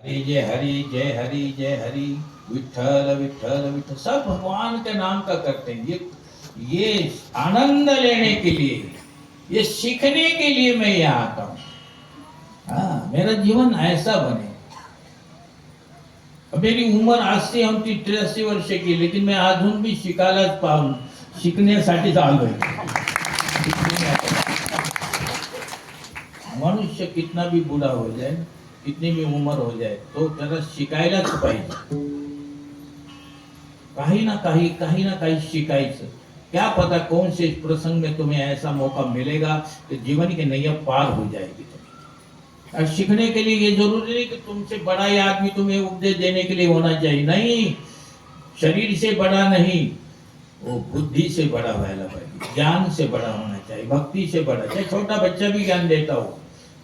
जय हरि जय हरि जय हरि। विठल विठल विठल, सब भगवान के नाम का करते हैं। ये आनंद लेने के लिए, ये सीखने के लिए मैं यहाँ आता हूँ। हाँ, मेरा जीवन ऐसा बने। मेरी उम्र आज से हम 83 वर्ष की, लेकिन मैं अजून भी शिकायलाच पाहून शिकण्यासाठी आलोय। मनुष्य कितना भी बूढ़ा हो जाए, कितनी भी उम्र हो जाए, तो त्याला शिकायलाच पाहिजे। काही ना काही शिकायचं। क्या पता कौन से प्रसंग में तुम्हें ऐसा मौका मिलेगा कि जीवन की नैया पार हो जाएगी तुम्हें। और सीखने के लिए ये जरूरी नहीं कि तुमसे बड़ा ही आदमी तुम्हें उपदेश देने के लिए होना चाहिए। नहीं, शरीर से बड़ा नहीं, वो बुद्धि से बड़ा व्हायला पाहिजे, ज्ञान से बड़ा होना चाहिए, भक्ति से बड़ा। चाहे छोटा बच्चा भी ज्ञान देता हो,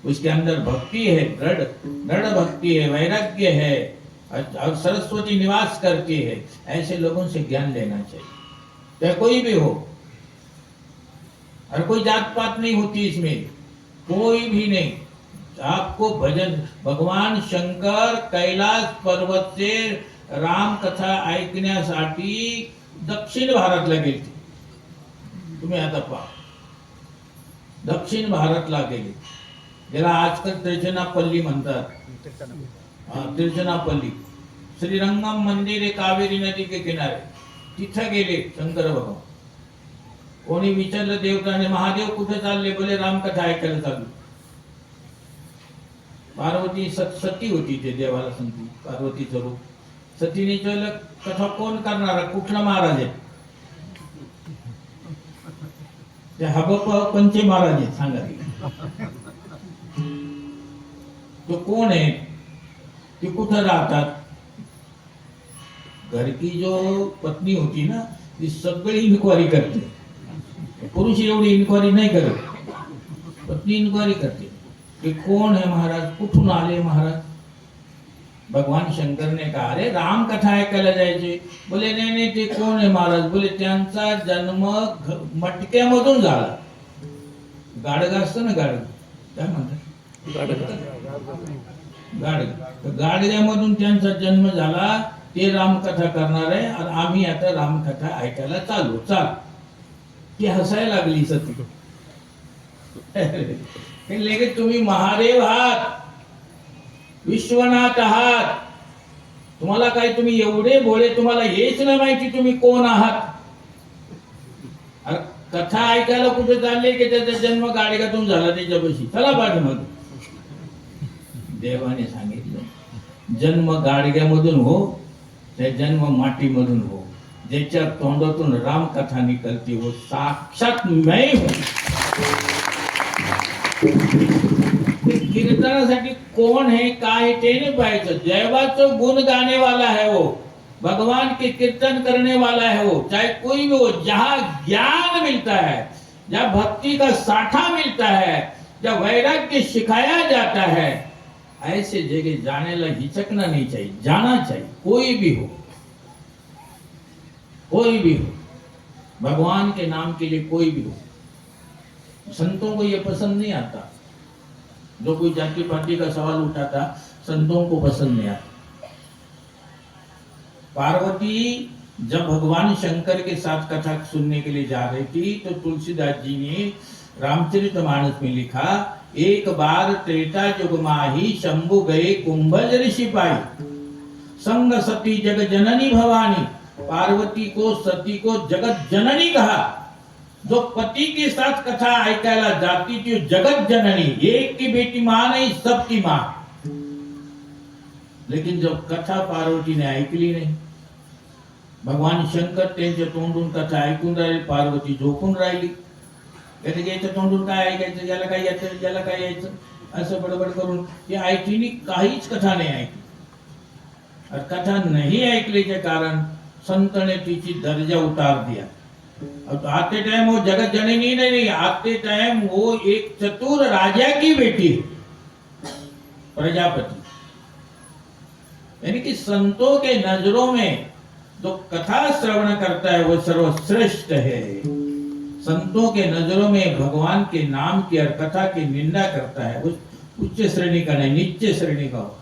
उसके अंदर भक्ति है, दृढ़ भक्ति है, वैराग्य है, और सरस्वती निवास करके है। ऐसे लोगों से ज्ञान लेना चाहिए, चाहे कोई भी हो। और कोई जात पात नहीं होती इसमें, कोई भी नहीं। आपको भजन, भगवान शंकर कैलास पर्वत से राम कथा ऐकण्यासाठी दक्षिण भारतला गेले। तुम्ही आता पहा, दक्षिण भारतला गेले, ज्याला आजकाल तिरुचनापल्ली म्हणतात। तिरुचनापल्ली श्रीरंगम मंदिर आहे, कावेरी नदी के किनारे, तिथं गेले शंकर भगवान। कोणी विचारलं देवताने, महादेव कुठे चालले? बोले रामकथा ऐकायला चालू। पार्वती सती होती, ते देवाला सांगती पार्वतीचं रूप। सतीने विचारलं, कथा कोण करणार? कुठला महाराज आहे? ते हबप पंचे महाराज आहेत, सांगा तो कोण आहे, ते कुठं राहतात? घर की जो पत्नी होती ना, ती सगळी इन्क्वायरी करते। पुरुष एवढी इन्क्वायरी नाही करत, पत्नी इन्क्वायरी करते कि कौन है महाराज, कुठून आले महाराज? भगवान शंकर ने कहा, अरे राम कथा ऐकायला जायचे। बोले नाही नाही, ते कोण आहे महाराज? बोले त्यांचा जन्म मटक्यामधून झाला। गाडग असतं ना, गाडग काय म्हणतात, गाडग्यामधून त्यांचा जन्म झाला। ते रामकथा करणार आहे, आणि आम्ही आता रामकथा ऐकायला चालू। ती हसायला लागली सती। लेके तुम्ही महादेव आहात, विश्वनाथ आहात, तुम्हाला काय, तुम्ही एवढे भोळे, तुम्हाला हेच नाही माहिती तुम्ही कोण आहात? कथा ऐकायला कुठे चालले की त्याचा जन्म गाडग्यातून झाला त्याच्यापाशी, चला पाठीमागे। देवाने सांगितलं, जन्म गाडग्यामधून हो, ते जन्म मातीमधून हो। ज्याच्या तोंडातून रामकथा निकलती वो साक्षात मैं हूं। कीर्तनासाठी कोण है काय ते नहीं पाहायचं, देवाचं गुण गाने वाला है वो, भगवान के कीर्तन करने वाला है वो, चाहे कोई भी हो। जहां ज्ञान मिलता है, जहां भक्ति का साठा मिलता है, जहां वैराग्य सिखाया जाता है, ऐसे जगह जाने ला हिचकना नहीं चाहिए, जाना चाहिए। कोई भी हो, कोई भी हो, भगवान के नाम के लिए कोई भी हो। संतों को ये पसंद नहीं आता, जो कोई जाति पाति का सवाल उठाता, संतों को पसंद नहीं आता। पार्वती जब भगवान शंकर के साथ कथा सुनने के लिए जा रही थी, तो तुलसीदास जी ने रामचरितमानस में लिखा, एक बार त्रेता युग माही शंभु गए कुंभज ऋषि पाई, संग सती जग जननी भवानी। पार्वती को, सती को जगत जननी कहा। जो पति के साथ कथा ऐकायला जाती थी जगत जननी, एक की बेटी मां नहीं, सबकी मां। लेकिन जब कथा पार्वती ने ऐकली नाही, भगवान शंकर त्यांच्या तोंडून कथा ऐकून राहिले, पार्वती झोपून राहिली। याच्या तोंडून काय ऐकायचं, ज्याला काय यायचं, ज्याला काय यायचं, असं बडबड करून ते ऐकली, काहीच कथा नहीं ऐकली। और कथा नहीं ऐकले के कारण संत ने तिची दर्जा उतार दिया। अब आते टाइम वो जगत जननी नहीं, आते टाइम वो एक चतुर राजा की बेटी, प्रजापति। यानी कि संतों के नजरों में जो कथा श्रवण करता है वो सर्वश्रेष्ठ है। संतों के नजरों में भगवान के नाम की और कथा की निंदा करता है, उस उच्च श्रेणी का नहीं, नीचे श्रेणी का हो।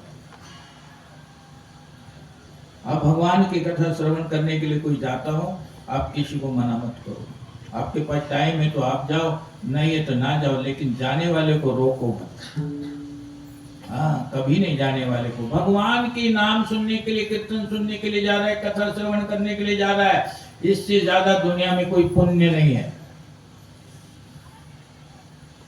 आप भगवान की कथा श्रवण करने के लिए कोई जाता हो, आप किसी को मना मत करो। आपके पास टाइम है तो आप जाओ, नहीं है तो ना जाओ, लेकिन जाने वाले को रोको मत। हाँ, कभी नहीं जाने वाले को। भगवान की नाम सुनने के लिए, कीर्तन सुनने के लिए जा रहा है, कथा श्रवण करने के लिए जा रहा है, इससे ज्यादा दुनिया में कोई पुण्य नहीं है।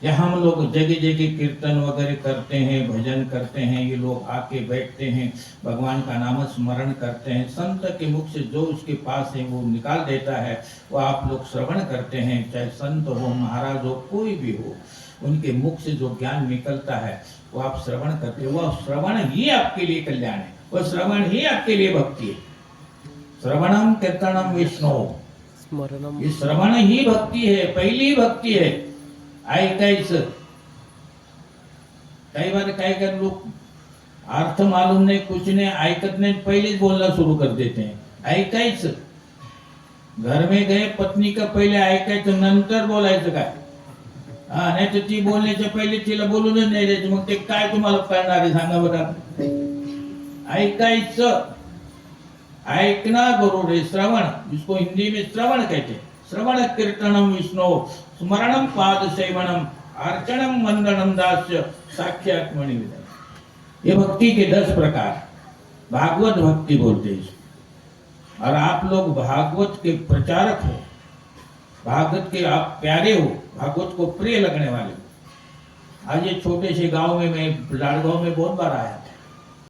या हम लोग जगह जगह कीर्तन वगैरह करते हैं, भजन करते हैं, ये लोग आके बैठते हैं, भगवान का नाम स्मरण करते हैं, संत के मुख से जो उसके पास है वो निकाल देता है, वो आप लोग श्रवण करते हैं। चाहे संत हो, महाराज हो, कोई भी हो, उनके मुख से जो ज्ञान निकलता है वो आप श्रवण करते हो। वो श्रवण ही आपके लिए कल्याण है, वो श्रवण ही आपके लिए भक्ति है। श्रवणम कीर्तनम विष्णु, ये श्रवण ही भक्ति है, पहली भक्ति है। ऐकायचं, काही बार काय कर लोग अर्थ मालूम नहीं, कुछ नहीं, ऐकत नहीं, पहले बोलना शुरू कर देते हैं। ऐकायचं, घर में गए पत्नी का पहिले ऐकायचं, नंतर बोलायचं काय? हा, नाही तर ती बोलण्याच्या पहिले तिला बोलूनच नाही द्यायचं, मग ते काय तुम्हाला कळणार आहे सांगा बरं? ऐकायचं, ऐकना जरूर है। श्रवण, जिसको हिंदी में श्रवण कहते हैं। श्रवण कीर्तनम विष्णु, स्मरणम पाद सेवनम, अर्चनम वंदनम दास्य, साक्षात्मणि विदय। ये भक्ति के 10 प्रकार भागवत भक्ति बोलते हैं। और आप लोग भागवत के प्रचारक हो, भागवत के आप प्यारे हो, भागवत को प्रिय लगने वाले हो। आज ये छोटे से गांव में, मैं लाड़गांव में बहुत बार आया,